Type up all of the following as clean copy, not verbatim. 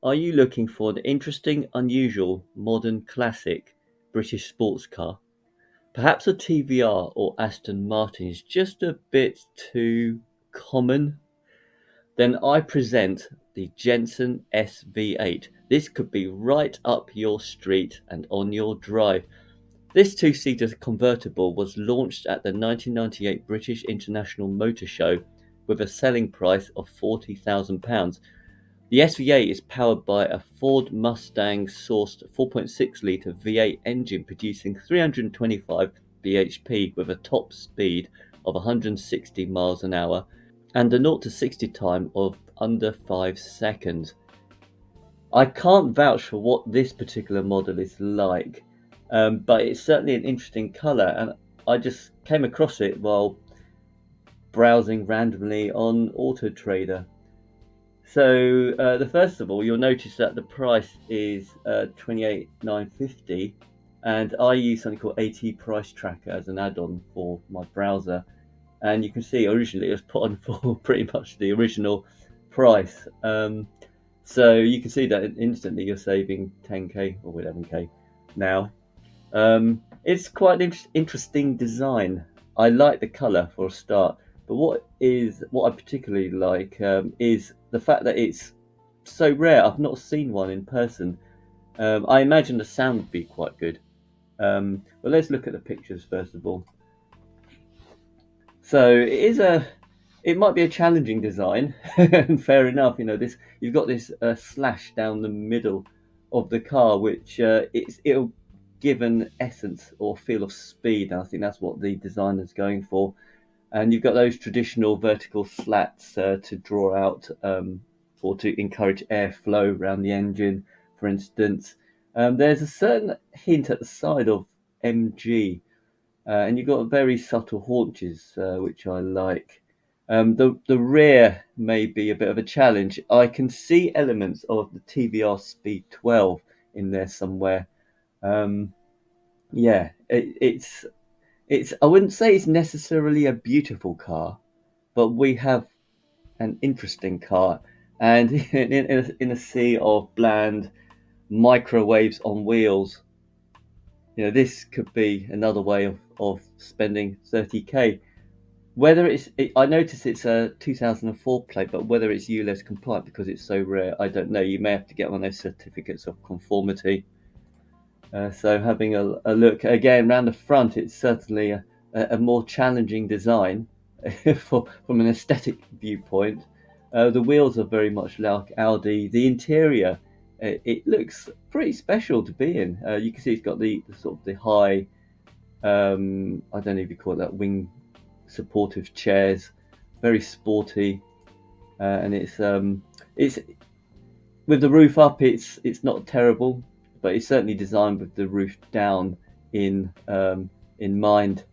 Are you looking for an interesting, unusual, modern classic British sports car? Perhaps a TVR or Aston Martin is just a bit too common? Then I present the Jensen SV8. This could be right up your street and on your drive. This two-seater convertible was launched at the 1998 British International Motor Show with a selling price of £40,000. The SV8 is powered by a Ford Mustang-sourced 4.6-litre V8 engine producing 325 bhp with a top speed of 160 miles an hour and a 0 to 60 time of under 5 seconds. I can't vouch for what this particular model is like, but it's certainly an interesting colour, and I just came across it while browsing randomly on Autotrader. So the first of all, you'll notice that the price is 28,950, and I use something called AT Price Tracker as an add-on for my browser, and you can see originally it was put on for pretty much the original price. So you can see that instantly you're saving 10k or 11k now. It's quite an interesting design. I like the colour for a start, but what I particularly like is the fact that it's so rare. I've not seen one in person. I imagine the sound would be quite good. But let's look at the pictures first of all. So it might be a challenging design, and fair enough. You know, you've got this slash down the middle of the car, which it'll give an essence or feel of speed. And I think that's what the designer's going for. And you've got those traditional vertical slats to draw out or to encourage airflow around the engine, for instance. There's a certain hint at the side of MG, and you've got very subtle haunches, which I like. The rear may be a bit of a challenge. I can see elements of the TVR Speed 12 in there somewhere. Um, yeah, it's. I wouldn't say it's necessarily a beautiful car, but we have an interesting car, and in a sea of bland microwaves on wheels, this could be another way of spending 30k. I notice it's a 2004 plate, but whether it's ULEZ compliant because it's so rare, I don't know. You may have to get one of those certificates of conformity. So having a look again around the front, it's certainly a more challenging design from an aesthetic viewpoint. The wheels are very much like Audi. The interior, it looks pretty special to be in. You can see it's got the sort of the high, I don't know if you call it that, wing supportive chairs, very sporty, and it's with the roof up. It's not terrible, but it's certainly designed with the roof down in mind.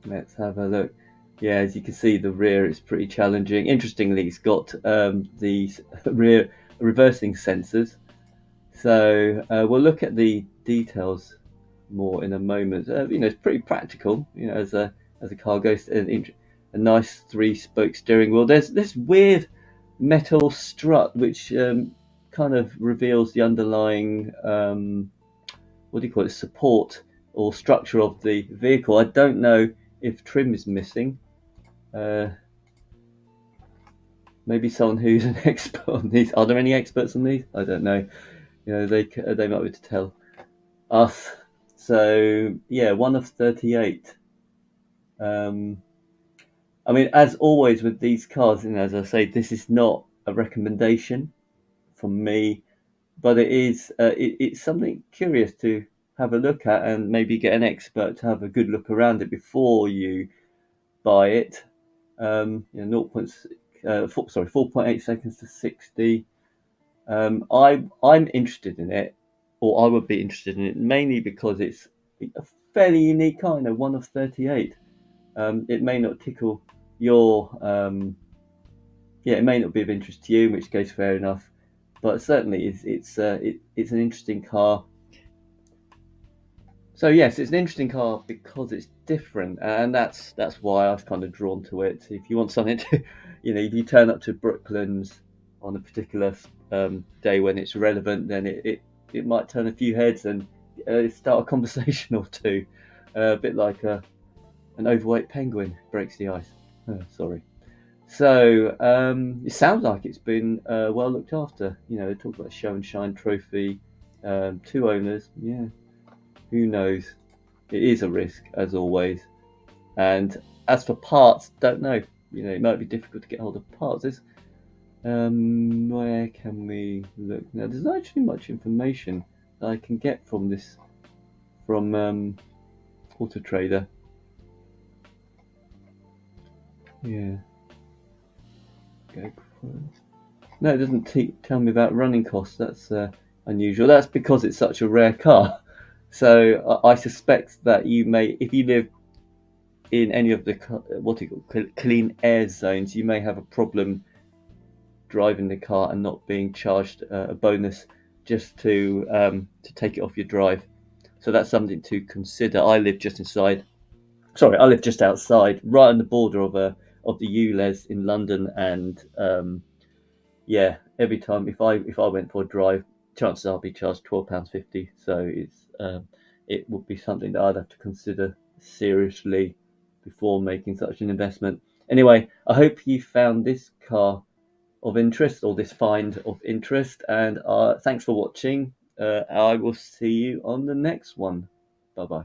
Let's have a look. Yeah, as you can see, the rear is pretty challenging. Interestingly, it's got the rear reversing sensors. So we'll look at the details more in a moment. It's pretty practical. As a car goes, a nice three-spoke steering wheel. There's this weird metal strut which kind of reveals the underlying what do you call it, support or structure of the vehicle. I don't know if trim is missing. Uh, Maybe someone who's an expert on these. Are there any experts on these? I don't know. They might be able to tell us. So yeah, one of 38. I mean, as always with these cars, as I say, this is not a recommendation from me, but it's something curious to have a look at and maybe get an expert to have a good look around it before you buy it. 4.8 seconds to 60. I'm interested in it, or I would be interested in it mainly because it's a fairly unique car. One of 38. It may not tickle your it may not be of interest to you, in which case fair enough. But certainly it's an interesting car. So yes, it's an interesting car because it's different, and that's why I was kind of drawn to it. If you want something to, if you turn up to Brooklands on a particular day when it's relevant, then it might turn a few heads and start a conversation or two. A bit like an overweight penguin breaks the ice. Sorry. So it sounds like it's been well looked after. You know, they talk about show and shine trophy, two owners. Yeah, who knows? It is a risk as always. And as for parts, don't know. You know, it might be difficult to get hold of parts. Where can we look now? There's not actually much information that I can get from this from Autotrader. Yeah. Go No, it doesn't tell me about running costs. That's unusual. That's because it's such a rare car. So I suspect that you may, if you live in any of the what do you call clean air zones, you may have a problem driving the car and not being charged a bonus just to take it off your drive. So that's something to consider. I live just inside. Sorry, I live just outside, right on the border of the ULEZ in London, and yeah, every time if I went for a drive, chances are I'll be charged £12.50. So it would be something that I'd have to consider seriously before making such an investment. Anyway, I hope you found this car of interest or this find of interest, and thanks for watching. I will see you on the next one. Bye bye.